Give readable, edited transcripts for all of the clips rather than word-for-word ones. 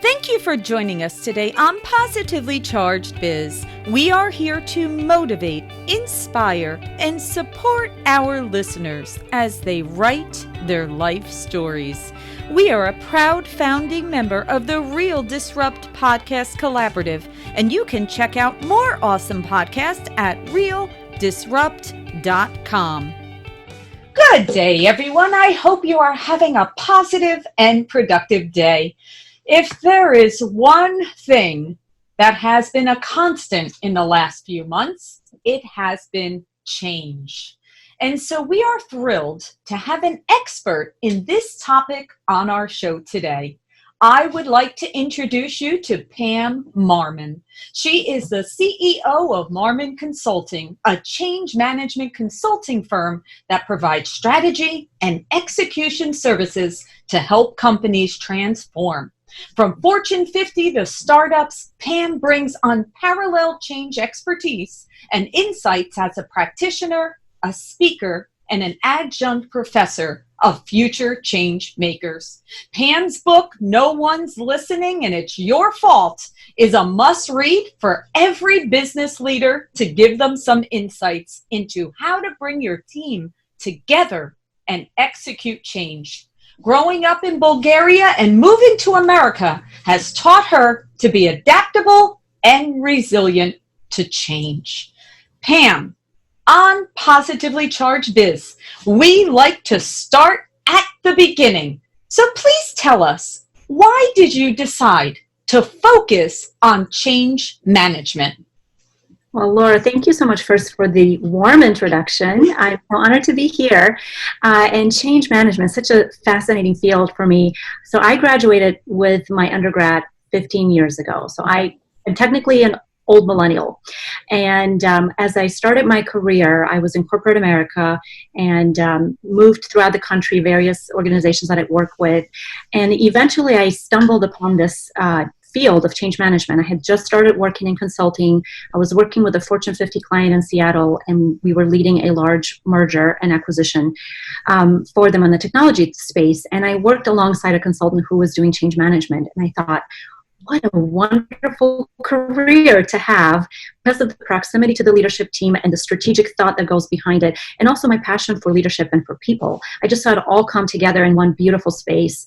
Thank you for joining us today on Positively Charged Biz. We are here to motivate, inspire, and support our listeners as they write their life stories. We are a proud founding member of the Real Disrupt Podcast Collaborative, and you can check out more awesome podcasts at realdisrupt.com. Good day, everyone. I hope you are having a positive and productive day. If there is one thing that has been a constant in the last few months, it has been change. And so we are thrilled to have an expert in this topic on our show today. I would like to introduce you to Pam Marmon. She is the CEO of Marmon Consulting, a change management consulting firm that provides strategy and execution services to help companies transform. From Fortune 50 to startups, Pam brings unparalleled change expertise and insights as a practitioner, a speaker, and an adjunct professor of future change makers. Pam's book, No One's Listening and It's Your Fault, is a must-read for every business leader to give them some insights into how to bring your team together and execute change. Growing up in Bulgaria and moving to America has taught her to be adaptable and resilient to change. Pam, on Positively Charged Biz, we like to start at the beginning. So please tell us, why did you decide to focus on change management? Well, Laura, thank you so much first for the warm introduction. I'm so honored to be here. And change management is such a fascinating field for me. So I graduated with my undergrad 15 years ago. So I'm technically an old millennial. And as I started my career, I was in corporate America and moved throughout the country, various organizations that I worked with. And eventually I stumbled upon this field of change management. I had just started working in consulting. I was working with a Fortune 50 client in Seattle, and we were leading a large merger and acquisition for them in the technology space. And I worked alongside a consultant who was doing change management. And I thought, what a wonderful career to have because of the proximity to the leadership team and the strategic thought that goes behind it, and also my passion for leadership and for people. I just saw it all come together in one beautiful space.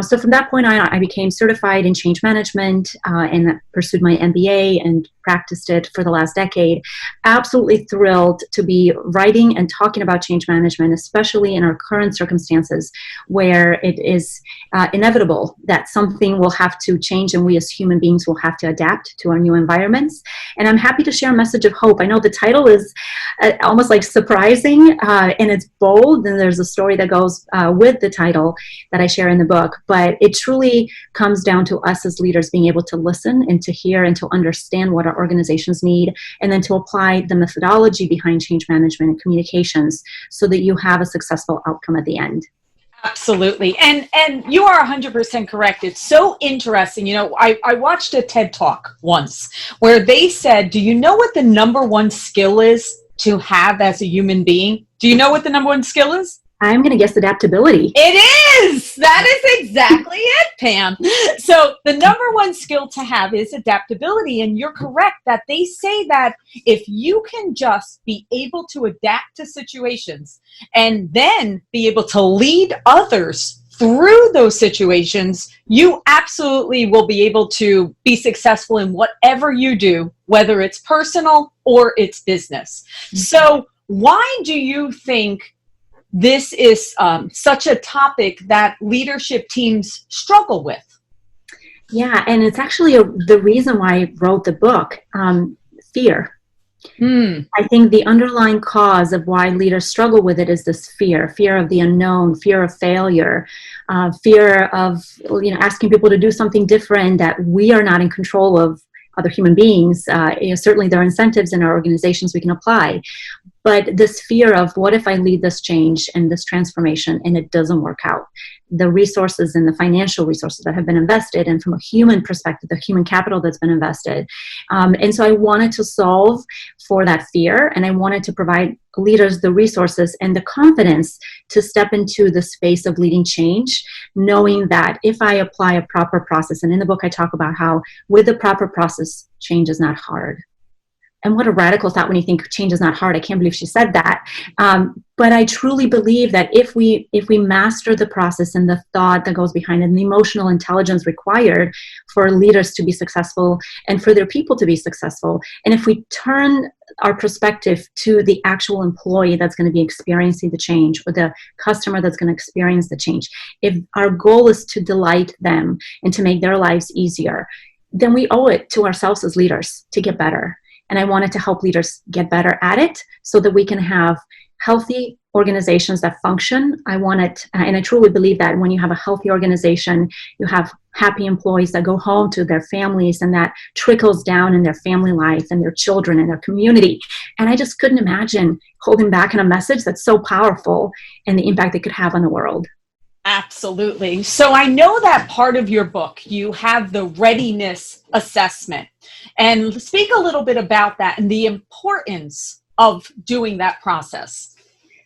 So from that point on, I became certified in change management and pursued my MBA and practiced it for the last decade. Absolutely thrilled to be writing and talking about change management, especially in our current circumstances where it is inevitable that something will have to change and we as human beings will have to adapt to our new environments. And I'm happy to share a message of hope. I know the title is almost like surprising and it's bold, and there's a story that goes with the title that I share in the book, but it truly comes down to us as leaders being able to listen and to hear and to understand what our organizations need, and then to apply the methodology behind change management and communications so that you have a successful outcome at the end. Absolutely. And you are 100% correct. It's so interesting. You know, I watched a TED Talk once where they said, do you know what the number one skill is to have as a human being? Do you know what the number one skill is? I'm going to guess adaptability. It is! That is exactly it, Pam. So the number one skill to have is adaptability. And you're correct that they say that if you can just be able to adapt to situations and then be able to lead others through those situations, you absolutely will be able to be successful in whatever you do, whether it's personal or it's business. Mm-hmm. So why do you think this is such a topic that leadership teams struggle with? Yeah, and it's actually the reason why I wrote the book, fear. I think the underlying cause of why leaders struggle with it is this fear of the unknown, fear of failure, fear of asking people to do something different that we are not in control of, other human beings. Certainly there are incentives in our organizations we can apply. But this fear of what if I lead this change and this transformation and it doesn't work out? The resources and the financial resources that have been invested, and from a human perspective, the human capital that's been invested. And so I wanted to solve for that fear, and I wanted to provide leaders the resources and the confidence to step into the space of leading change, knowing that if I apply a proper process, and in the book I talk about how with the proper process, change is not hard. And what a radical thought when you think change is not hard. I can't believe she said that. But I truly believe that if we master the process and the thought that goes behind it and the emotional intelligence required for leaders to be successful and for their people to be successful, and if we turn our perspective to the actual employee that's going to be experiencing the change or the customer that's going to experience the change, if our goal is to delight them and to make their lives easier, then we owe it to ourselves as leaders to get better. And I wanted to help leaders get better at it so that we can have healthy organizations that function. I wanted, and I truly believe that when you have a healthy organization, you have happy employees that go home to their families, and that trickles down in their family life and their children and their community. And I just couldn't imagine holding back on a message that's so powerful and the impact it could have on the world. Absolutely. So I know that part of your book, you have the readiness assessment. And speak a little bit about that and the importance of doing that process.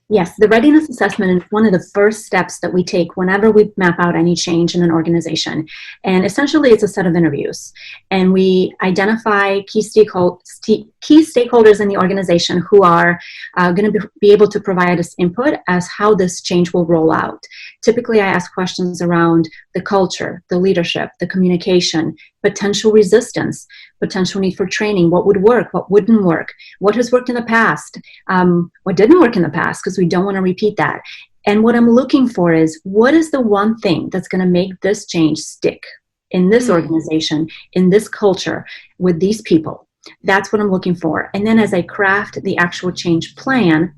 Yes, the readiness assessment is one of the first steps that we take whenever we map out any change in an organization. And essentially, it's a set of interviews. And we identify key stakeholders in the organization who are going to be able to provide us input as how this change will roll out. Typically, I ask questions around the culture, the leadership, the communication, potential resistance, potential need for training, what would work, what wouldn't work, what has worked in the past, what didn't work in the past, because we don't want to repeat that. And what I'm looking for is, what is the one thing that's going to make this change stick in this organization, in this culture, with these people? That's what I'm looking for. And then as I craft the actual change plan,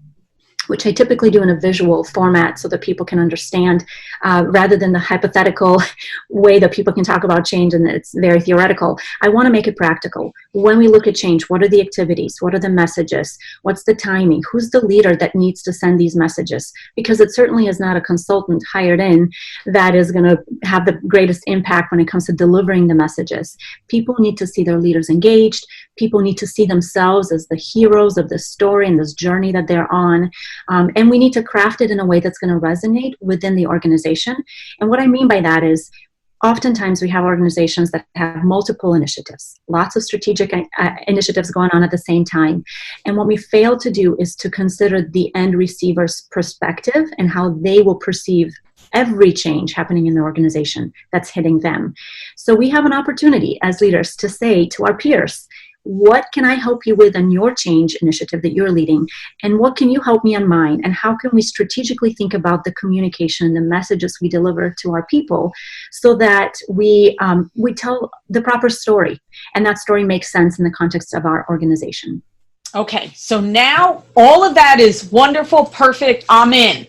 which I typically do in a visual format so that people can understand, rather than the hypothetical way that people can talk about change and it's very theoretical. I want to make it practical. When we look at change, what are the activities? What are the messages? What's the timing? Who's the leader that needs to send these messages? Because it certainly is not a consultant hired in that is going to have the greatest impact when it comes to delivering the messages. People need to see their leaders engaged. People need to see themselves as the heroes of this story and this journey that they're on. And we need to craft it in a way that's going to resonate within the organization. And what I mean by that is, oftentimes we have organizations that have multiple initiatives, lots of strategic initiatives going on at the same time. And what we fail to do is to consider the end receiver's perspective and how they will perceive every change happening in the organization that's hitting them. So we have an opportunity as leaders to say to our peers, what can I help you with on your change initiative that you're leading? And what can you help me on mine? And how can we strategically think about the communication and the messages we deliver to our people so that we tell the proper story and that story makes sense in the context of our organization? Okay, so now all of that is wonderful, perfect, I'm in.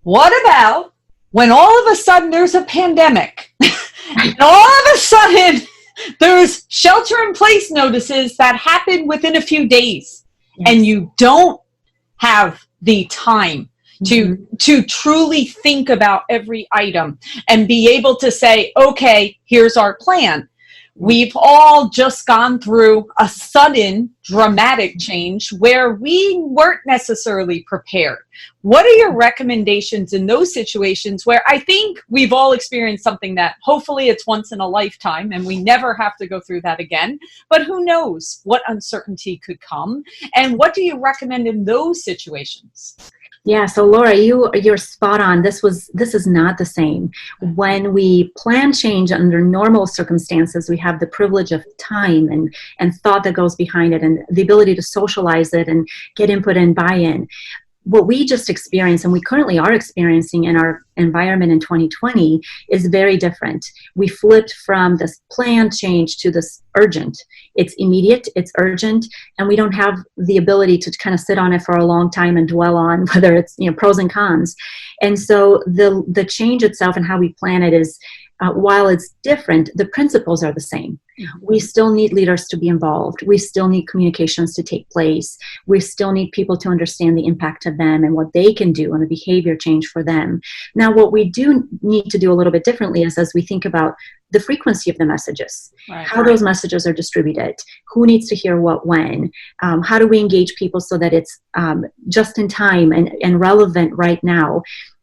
What about when all of a sudden there's a pandemic and all of a sudden there's shelter-in-place notices that happen within a few days, and you don't have the time to truly think about every item and be able to say, okay, here's our plan. We've all just gone through a sudden dramatic change where we weren't necessarily prepared. What are your recommendations in those situations where I think we've all experienced something that hopefully it's once in a lifetime and we never have to go through that again, but who knows what uncertainty could come? And what do you recommend in those situations? Yeah, so Laura, you're spot on. This is not the same. When we plan change under normal circumstances, we have the privilege of time and thought that goes behind it and the ability to socialize it and get input and buy-in. What we just experienced and we currently are experiencing in our environment in 2020 is very different. We flipped from this planned change to this urgent. It's immediate, it's urgent, and we don't have the ability to kind of sit on it for a long time and dwell on whether it's pros and cons. And so the change itself and how we plan it is, while it's different, the principles are the same. We still need leaders to be involved. We still need communications to take place. We still need people to understand the impact of them and what they can do and the behavior change for them. Now, what we do need to do a little bit differently is as we think about the frequency of the messages, Right. how those messages are distributed, who needs to hear what when, how do we engage people so that it's just in time and relevant right now.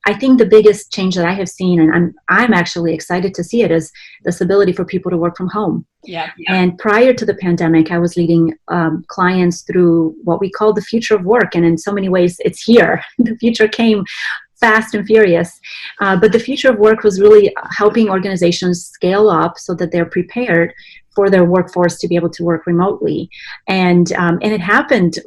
I think the biggest change that I have seen, and I'm actually excited to see it, is this ability for people to work from home. Yeah. And prior to the pandemic, I was leading clients through what we call the future of work. And in so many ways, it's here. The future came fast and furious. But the future of work was really helping organizations scale up so that they're prepared for their workforce to be able to work remotely. And it happened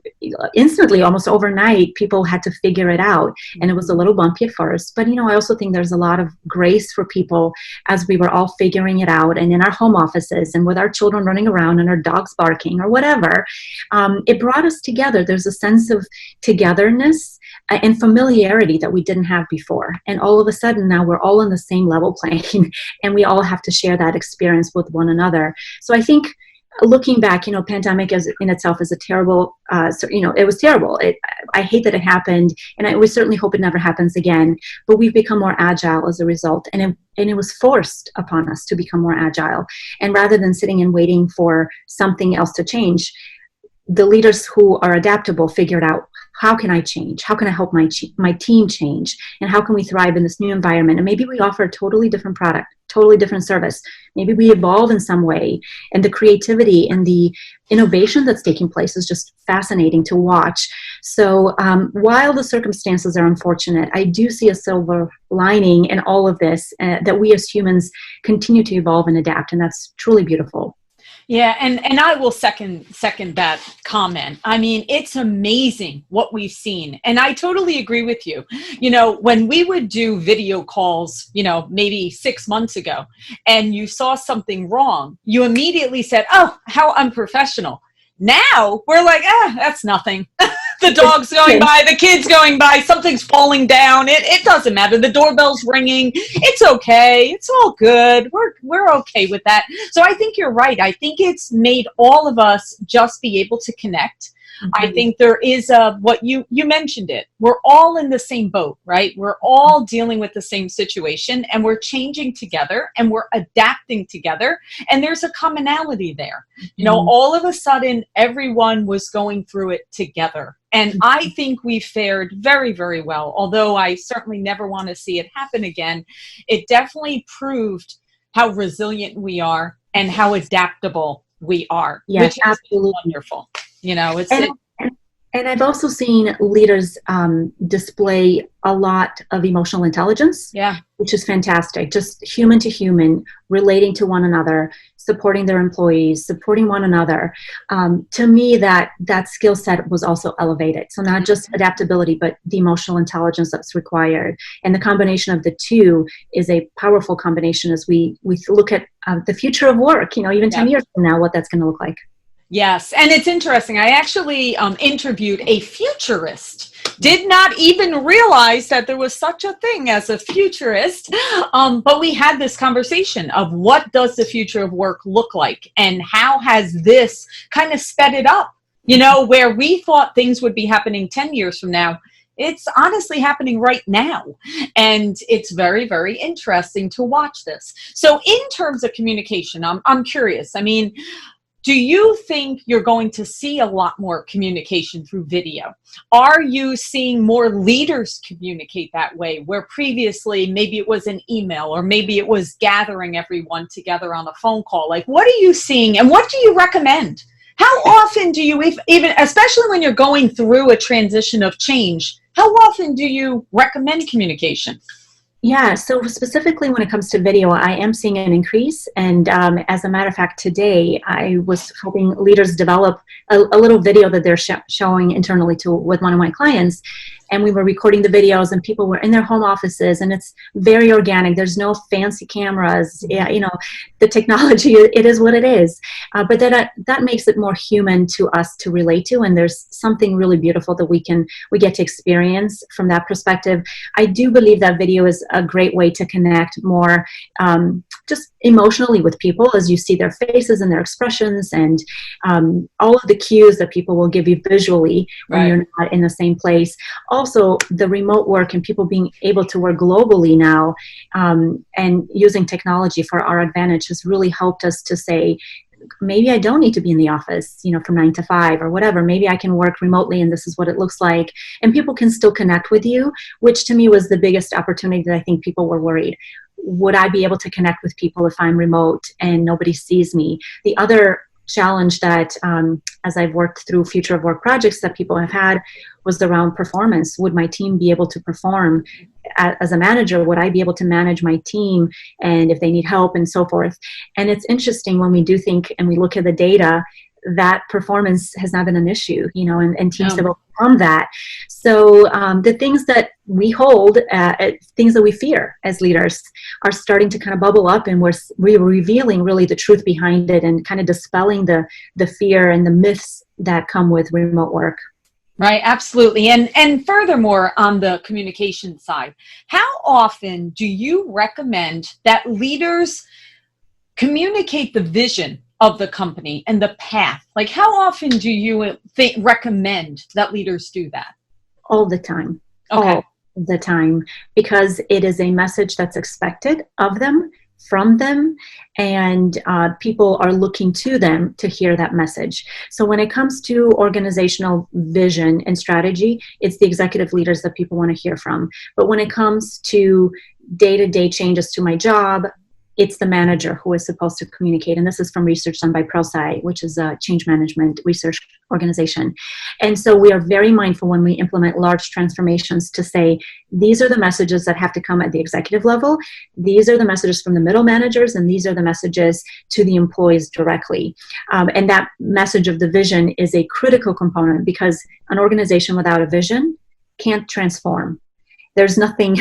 instantly, almost overnight. People had to figure it out. And it was a little bumpy at first. But, I also think there's a lot of grace for people as we were all figuring it out, and in our home offices and with our children running around and our dogs barking or whatever. It brought us together. There's a sense of togetherness and familiarity that we didn't have before. And all of a sudden now we're all on the same level playing, and we all have to share that experience with one another. So I think looking back, pandemic in itself is a terrible, it was terrible. I hate that it happened, and we certainly hope it never happens again, but we've become more agile as a result. And it was forced upon us to become more agile. And rather than sitting and waiting for something else to change, the leaders who are adaptable figured out, how can I change? How can I help my team change? And how can we thrive in this new environment? And maybe we offer a totally different product, totally different service. Maybe we evolve in some way. And the creativity and the innovation that's taking place is just fascinating to watch. So while the circumstances are unfortunate, I do see a silver lining in all of this, that we as humans continue to evolve and adapt. And that's truly beautiful. Yeah, and I will second that comment. I mean, it's amazing what we've seen. And I totally agree with you. When we would do video calls, maybe 6 months ago, and you saw something wrong, you immediately said, "Oh, how unprofessional." Now we're like, that's nothing. The dog's going by, the kid's going by, something's falling down. It doesn't matter. The doorbell's ringing. It's okay. It's all good. We're okay with that. So I think you're right. I think it's made all of us just be able to connect. Mm-hmm. I think there is what you mentioned it. We're all in the same boat, right? We're all dealing with the same situation, and we're changing together, and we're adapting together, and there's a commonality there. All of a sudden, everyone was going through it together. And I think we fared very, very well. Although I certainly never want to see it happen again, it definitely proved how resilient we are and how adaptable we are, yes, which is wonderful. And I've also seen leaders display a lot of emotional intelligence, which is fantastic. Just human to human, relating to one another, supporting their employees, supporting one another. To me, that skill set was also elevated. So not just adaptability, but the emotional intelligence that's required. And the combination of the two is a powerful combination as we look at the future of work, even 10 years from now, what that's going to look like. Yes. And it's interesting. I actually interviewed a futurist. Did not even realize that there was such a thing as a futurist. But we had this conversation of what does the future of work look like, and how has this kind of sped it up, where we thought things would be happening 10 years from now. It's honestly happening right now. And it's very, very interesting to watch this. So in terms of communication, I'm curious. I mean, do you think you're going to see a lot more communication through video? Are you seeing more leaders communicate that way, where previously maybe it was an email, or maybe it was gathering everyone together on a phone call? Like, what are you seeing, and what do you recommend? How often do you even, especially when you're going through a transition of change, how often do you recommend communication? Yeah, so specifically when it comes to video, I am seeing an increase. And as a matter of fact, today I was helping leaders develop a little video that they're showing internally with one of my clients. And we were recording the videos, and people were in their home offices, and it's very organic. There's no fancy cameras. The technology, it is what it is. But that makes it more human to us to relate to. And there's something really beautiful that we get to experience from that perspective. I do believe that video is a great way to connect more, just emotionally with people as you see their faces and their expressions and all of the cues that people will give you visually when you're not in the same place. Also, the remote work and people being able to work globally now and using technology for our advantage has really helped us to say, maybe I don't need to be in the office, from 9 to 5 or whatever. Maybe I can work remotely and this is what it looks like. And people can still connect with you, which to me was the biggest opportunity that I think people were worried. Would I be able to connect with people if I'm remote and nobody sees me? The other challenge that, as I've worked through future of work projects that people have had, was around performance. Would my team be able to perform? As a manager, would I be able to manage my team, and if they need help and so forth? And it's interesting when we do think and we look at the data, that performance has not been an issue, and teams have overcome that. So the things that we hold, things that we fear as leaders, are starting to kind of bubble up, and we're revealing really the truth behind it and kind of dispelling the fear and the myths that come with remote work. Right, absolutely. And furthermore, on the communication side, how often do you recommend that leaders communicate the vision of the company and the path? Like, how often do you recommend that leaders do that? All the time. Okay. All the time, because it is a message that's expected of them, from them, and people are looking to them to hear that message. So when it comes to organizational vision and strategy, it's the executive leaders that people want to hear from. But when it comes to day-to-day changes to my job, it's the manager who is supposed to communicate. And this is from research done by ProSci, which is a change management research organization. And so we are very mindful when we implement large transformations to say, these are the messages that have to come at the executive level. These are the messages from the middle managers, and these are the messages to the employees directly. And that message of the vision is a critical component, because an organization without a vision can't transform. There's nothing,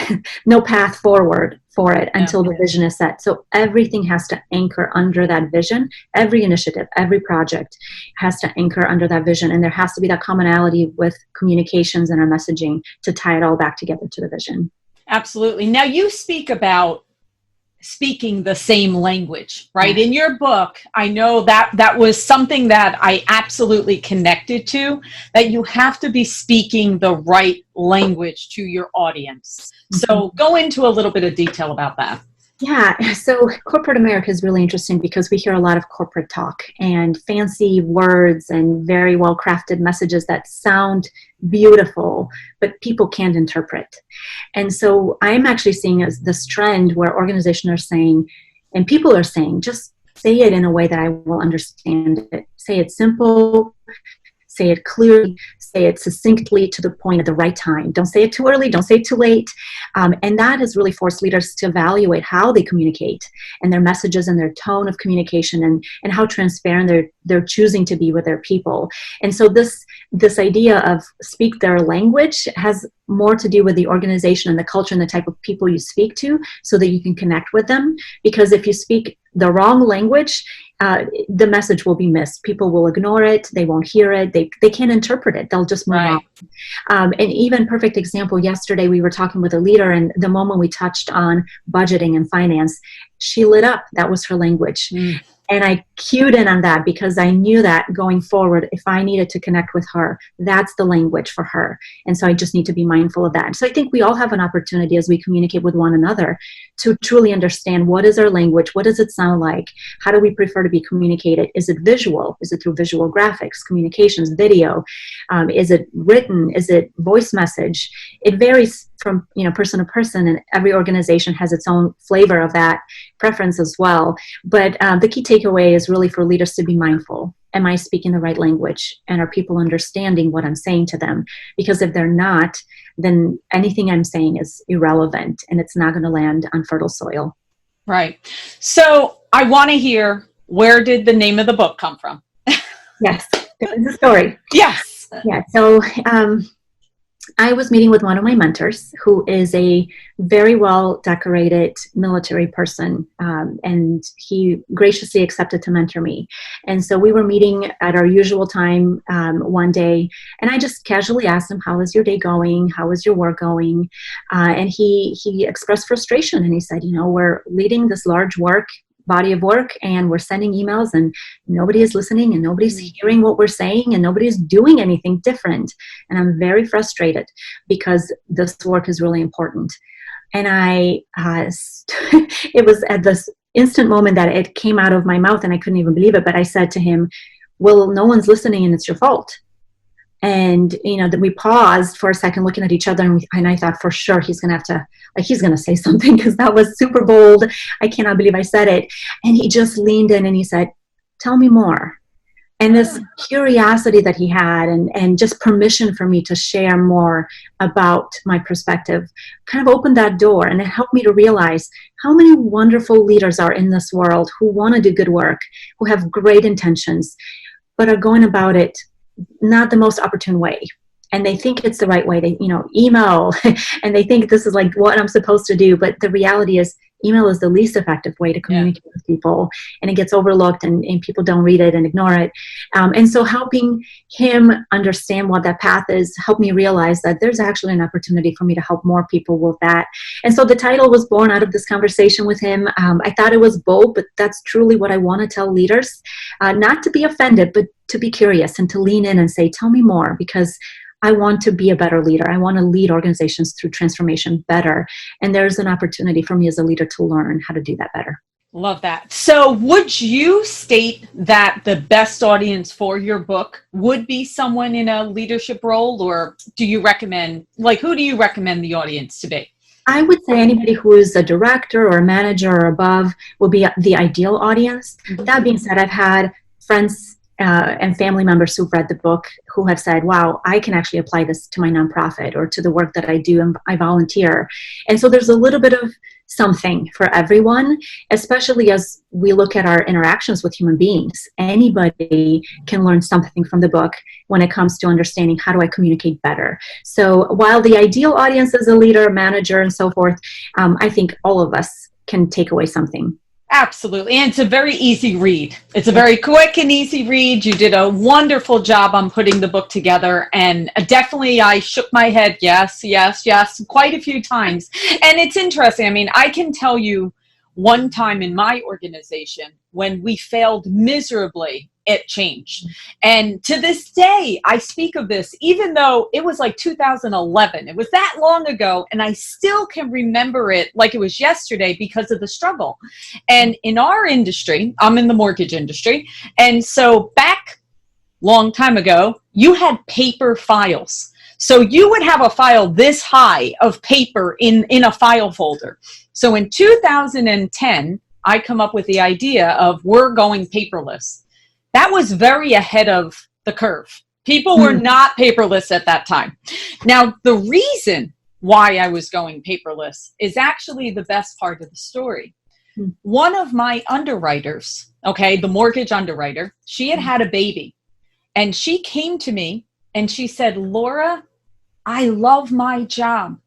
no path forward for it until the vision is set. So everything has to anchor under that vision. Every initiative, every project has to anchor under that vision. And there has to be that commonality with communications and our messaging to tie it all back together to the vision. Absolutely. Now, you speak about speaking the same language, right? In your book, I know that was something that I absolutely connected to, that you have to be speaking the right language to your audience. So go into a little bit of detail about that. Yeah, so corporate America is really interesting because we hear a lot of corporate talk and fancy words and very well-crafted messages that sound beautiful, but people can't interpret. And so I'm actually seeing this trend where organizations are saying, and people are saying, just say it in a way that I will understand it. Say it simple, say it clearly, say it succinctly to the point at the right time. Don't say it too early, don't say it too late. And that has really forced leaders to evaluate how they communicate and their messages and their tone of communication and how transparent they're choosing to be with their people. And so this idea of speak their language has more to do with the organization and the culture and the type of people you speak to, so that you can connect with them. Because if you speak the wrong language, the message will be missed. People will ignore it. They won't hear it. They can't interpret it. They'll just move on. And even perfect example, yesterday we were talking with a leader, and the moment we touched on budgeting and finance, she lit up. That was her language. And I cued in on that because I knew that going forward, if I needed to connect with her, that's the language for her. And so I just need to be mindful of that. So I think we all have an opportunity as we communicate with one another to truly understand, what is our language? What does it sound like? How do we prefer to be communicated? Is it visual? Is it through visual graphics, communications, video? Is it written? Is it voice message? It varies from person to person, and every organization has its own flavor of that preference as well. But the key takeaway is really for leaders to be mindful. Am I speaking the right language? And are people understanding what I'm saying to them? Because if they're not, then anything I'm saying is irrelevant and it's not going to land on fertile soil. Right. So I want to hear, where did the name of the book come from? Yes, there's a story. Yes. Yeah. So I was meeting with one of my mentors, who is a very well decorated military person, and he graciously accepted to mentor me. And so we were meeting at our usual time one day, and I just casually asked him, how is your day going? How is your work going? And he expressed frustration, and he said, we're leading this large work body of work and we're sending emails and nobody is listening and nobody's hearing what we're saying and nobody's doing anything different. And I'm very frustrated because this work is really important. And it was at this instant moment that it came out of my mouth and I couldn't even believe it. But I said to him, well, no one's listening and it's your fault. And, that we paused for a second looking at each other and I thought for sure he's going to say something because that was super bold. I cannot believe I said it. And he just leaned in and he said, tell me more. And this curiosity that he had and just permission for me to share more about my perspective kind of opened that door, and it helped me to realize how many wonderful leaders are in this world who want to do good work, who have great intentions, but are going about it not the most opportune way. And they think it's the right way. They, email, and they think this is like what I'm supposed to do. But the reality is email is the least effective way to communicate with people. And it gets overlooked and people don't read it and ignore it. And so helping him understand what that path is helped me realize that there's actually an opportunity for me to help more people with that. And so the title was born out of this conversation with him. I thought it was bold, but that's truly what I want to tell leaders, not to be offended, but to be curious and to lean in and say, tell me more, because I want to be a better leader. I want to lead organizations through transformation better. And there's an opportunity for me as a leader to learn how to do that better. Love that. So would you state that the best audience for your book would be someone in a leadership role, or do you recommend, who do you recommend the audience to be? I would say anybody who is a director or a manager or above will be the ideal audience. Mm-hmm. That being said, I've had friends and family members who've read the book who have said, wow, I can actually apply this to my nonprofit or to the work that I do and I volunteer. And so there's a little bit of something for everyone, especially as we look at our interactions with human beings. Anybody can learn something from the book when it comes to understanding how do I communicate better. So while the ideal audience is a leader, manager, and so forth, I think all of us can take away something. Absolutely. And it's a very easy read. It's a very quick and easy read. You did a wonderful job on putting the book together. And definitely I shook my head. Yes, yes, yes, quite a few times. And it's interesting. I mean, I can tell you one time in my organization when we failed miserably, it changed. And to this day, I speak of this, even though it was like 2011. It was that long ago, and I still can remember it like it was yesterday because of the struggle. And in our industry, I'm in the mortgage industry, and so back long time ago, you had paper files. So you would have a file this high of paper in a file folder. So in 2010, I come up with the idea of we're going paperless. That was very ahead of the curve. People were not paperless at that time. Now, the reason why I was going paperless is actually the best part of the story. One of my underwriters, the mortgage underwriter, she had a baby. And she came to me and she said, Laura, I love my job,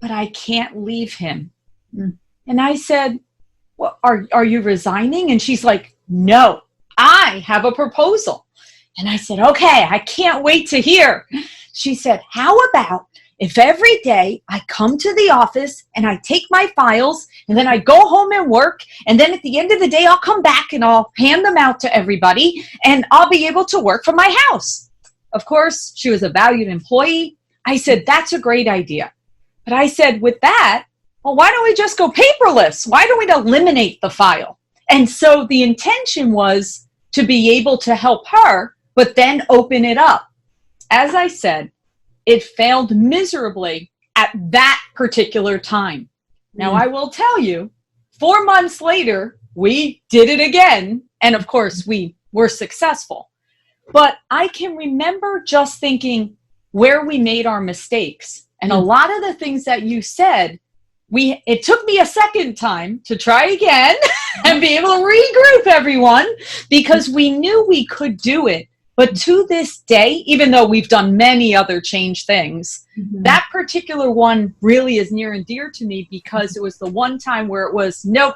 but I can't leave him. And I said, well, are you resigning? And she's like, no, I have a proposal. And I said, okay, I can't wait to hear. She said, how about if every day I come to the office and I take my files and then I go home and work, and then at the end of the day, I'll come back and I'll hand them out to everybody and I'll be able to work from my house. Of course, she was a valued employee. I said, that's a great idea. But I said, with that, well, why don't we just go paperless? Why don't we eliminate the file? And so the intention was to be able to help her, but then open it up. As I said, it failed miserably at that particular time. Now, I will tell you, 4 months later, we did it again. And of course, we were successful. But I can remember just thinking where we made our mistakes. And a lot of the things that you said, it took me a second time to try again and be able to regroup everyone because we knew we could do it. But to this day, even though we've done many other change things, that particular one really is near and dear to me because it was the one time where it was, nope,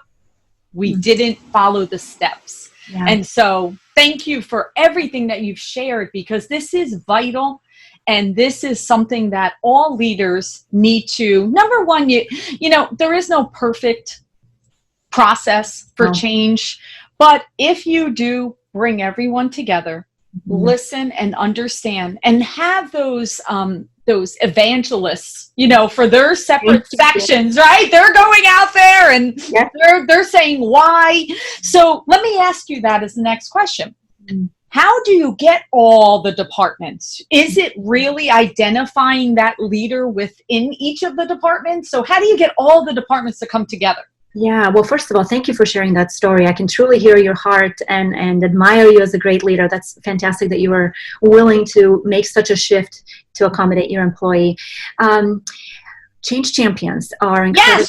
we didn't follow the steps. Yeah. And so thank you for everything that you've shared because this is vital. And this is something that all leaders need to, number one, you know, there is no perfect process for No. change. But if you do bring everyone together, listen and understand, and have those evangelists, for their separate sections, right? They're going out there and they're saying why. So let me ask you that as the next question. How do you get all the departments? Is it really identifying that leader within each of the departments? So how do you get all the departments to come together? Yeah, well, first of all, thank you for sharing that story. I can truly hear your heart and admire you as a great leader. That's fantastic that you were willing to make such a shift to accommodate your employee. Change champions are incredibly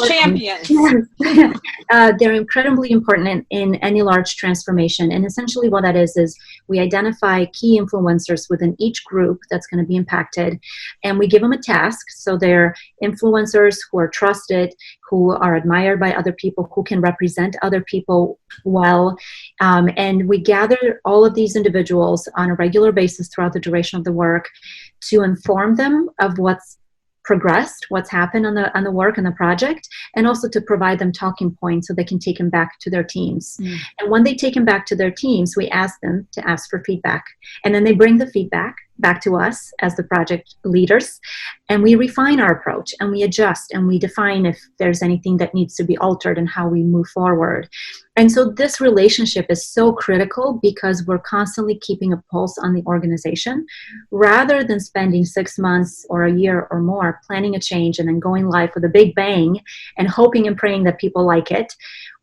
champions. They're incredibly important in any large transformation. And essentially what that is we identify key influencers within each group that's going to be impacted, and we give them a task. So they're influencers who are trusted, who are admired by other people, who can represent other people well. And we gather all of these individuals on a regular basis throughout the duration of the work to inform them of what's progressed, what's happened on the work and the project, and also to provide them talking points so they can take them back to their teams. And when they take them back to their teams, we ask them to ask for feedback. And then they bring the feedback back to us as the project leaders, and we refine our approach and we adjust and we define if there's anything that needs to be altered and how we move forward. And so this relationship is so critical because we're constantly keeping a pulse on the organization rather than spending 6 months or a year or more planning a change and then going live with a big bang and hoping and praying that people like it.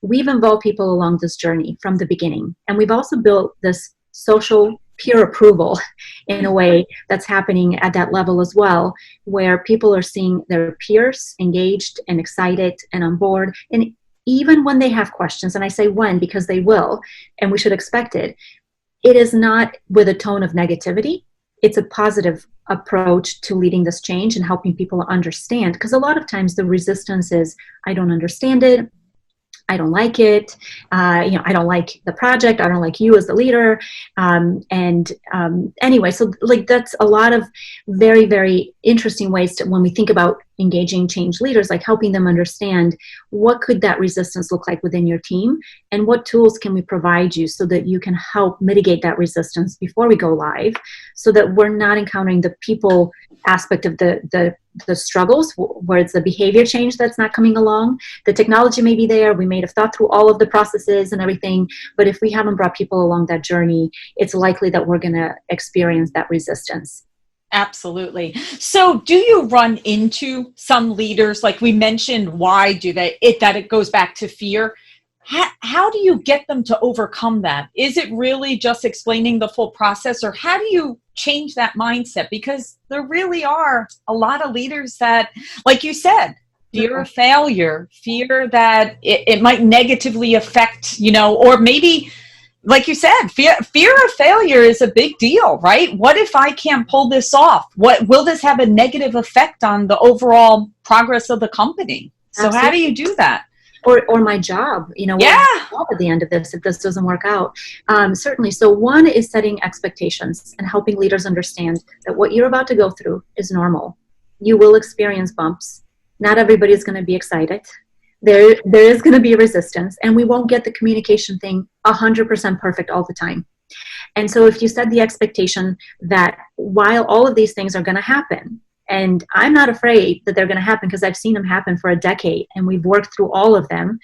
We've involved people along this journey from the beginning. And we've also built this social peer approval in a way that's happening at that level as well, where people are seeing their peers engaged and excited and on board. And even when they have questions, and I say when because they will, and we should expect it, it is not with a tone of negativity. It's a positive approach to leading this change and helping people understand. Because a lot of times the resistance is, I don't understand it. I don't like it. I don't like the project. I don't like you as the leader. Anyway, so like that's a lot of very, very interesting ways to, when we think about engaging change leaders, like helping them understand what could that resistance look like within your team and what tools can we provide you so that you can help mitigate that resistance before we go live, so that we're not encountering the people aspect of the struggles where it's the behavior change that's not coming along. The technology may be there. We may have thought through all of the processes and everything, but if we haven't brought people along that journey, it's likely that we're going to experience that resistance. Absolutely. So do you run into some leaders, like we mentioned, why do it goes back to fear? How do you get them to overcome that? Is it really just explaining the full process, or how do you change that mindset? Because there really are a lot of leaders that, like you said, fear of failure, fear that it might negatively affect, or maybe, like you said, fear of failure is a big deal, right? What if I can't pull this off? What will this have a negative effect on the overall progress of the company? So Absolutely. How do you do that? Or my job, at the end of this, if this doesn't work out. Certainly. So one is setting expectations and helping leaders understand that what you're about to go through is normal. You will experience bumps. Not everybody is going to be excited. There is going to be resistance, and we won't get the communication thing 100% perfect all the time. And so if you set the expectation that while all of these things are going to happen, and I'm not afraid that they're going to happen because I've seen them happen for a decade and we've worked through all of them,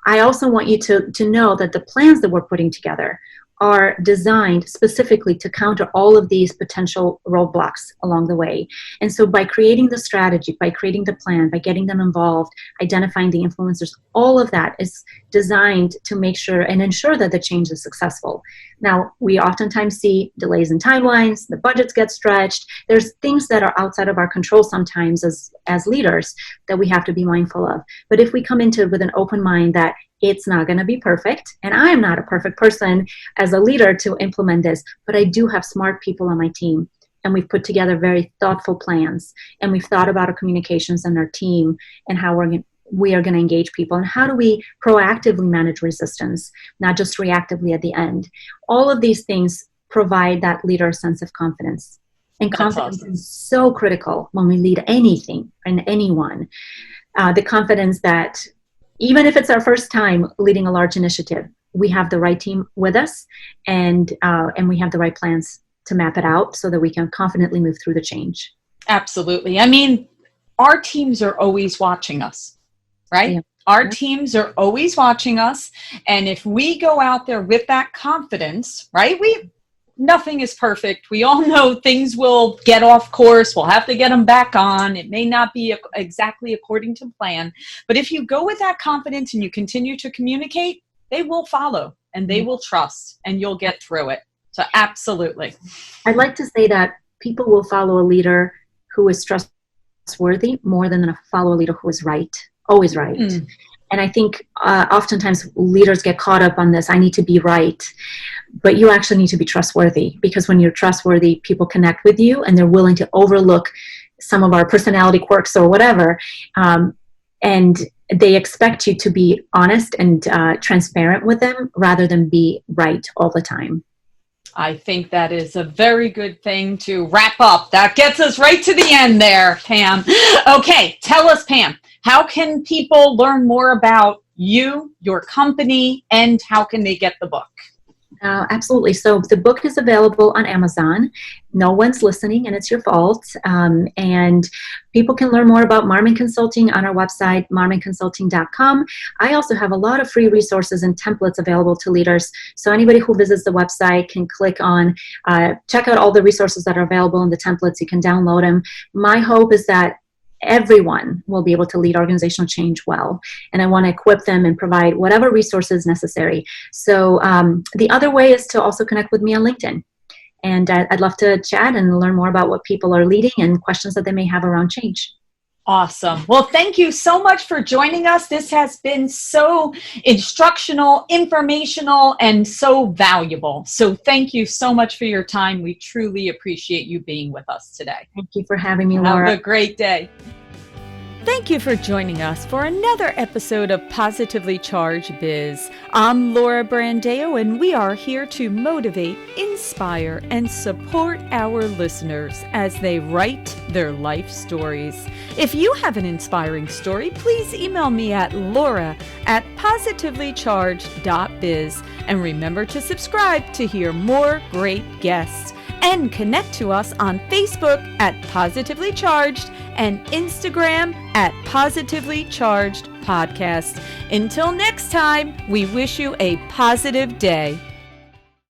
I also want you to know that the plans that we're putting together are designed specifically to counter all of these potential roadblocks along the way. And so by creating the strategy, by creating the plan, by getting them involved, identifying the influencers, all of that is designed to make sure and ensure that the change is successful. Now, we oftentimes see delays in timelines, the budgets get stretched. There's things that are outside of our control sometimes as leaders that we have to be mindful of. But if we come into it with an open mind that it's not going to be perfect, and I am not a perfect person as a leader to implement this, but I do have smart people on my team, and we've put together very thoughtful plans, and we've thought about our communications and our team and how we are going to engage people, and how do we proactively manage resistance, not just reactively at the end. All of these things provide that leader sense of confidence. And confidence is so critical when we lead anything and anyone. The confidence that even if it's our first time leading a large initiative, we have the right team with us, and we have the right plans to map it out so that we can confidently move through the change. Absolutely. I mean, our teams are always watching us, right? Yeah. Our teams are always watching us. And if we go out there with that confidence, right? Nothing is perfect. We all know things will get off course. We'll have to get them back on. It may not be exactly according to plan. But if you go with that confidence and you continue to communicate, they will follow and they will trust, and you'll get through it. So absolutely. I'd like to say that people will follow a leader who is trustworthy more than follow a leader who is right, always right. And I think oftentimes leaders get caught up on this, I need to be right. But you actually need to be trustworthy, because when you're trustworthy, people connect with you and they're willing to overlook some of our personality quirks or whatever. And they expect you to be honest and transparent with them rather than be right all the time. I think that is a very good thing to wrap up. That gets us right to the end there, Pam. Okay, tell us, Pam, how can people learn more about you, your company, and how can they get the book? Absolutely. So the book is available on Amazon. No one's listening, and it's your fault. And people can learn more about Marmon Consulting on our website, marmonconsulting.com. I also have a lot of free resources and templates available to leaders. So anybody who visits the website can click on, check out all the resources that are available in the templates. You can download them. My hope is that everyone will be able to lead organizational change well. And I want to equip them and provide whatever resources necessary. So the other way is to also connect with me on LinkedIn. And I'd love to chat and learn more about what people are leading and questions that they may have around change. Awesome. Well, thank you so much for joining us. This has been so instructional, informational, and so valuable. So thank you so much for your time. We truly appreciate you being with us today. Thank you for having me, Laura. Have a great day. Thank you for joining us for another episode of Positively Charged Biz. I'm Laura Brandeo, and we are here to motivate, inspire, and support our listeners as they write their life stories. If you have an inspiring story, please email me at laura@positivelycharged.biz. And remember to subscribe to hear more great guests. And connect to us on Facebook at Positively Charged and Instagram at Positively Charged Podcast. Until next time, we wish you a positive day.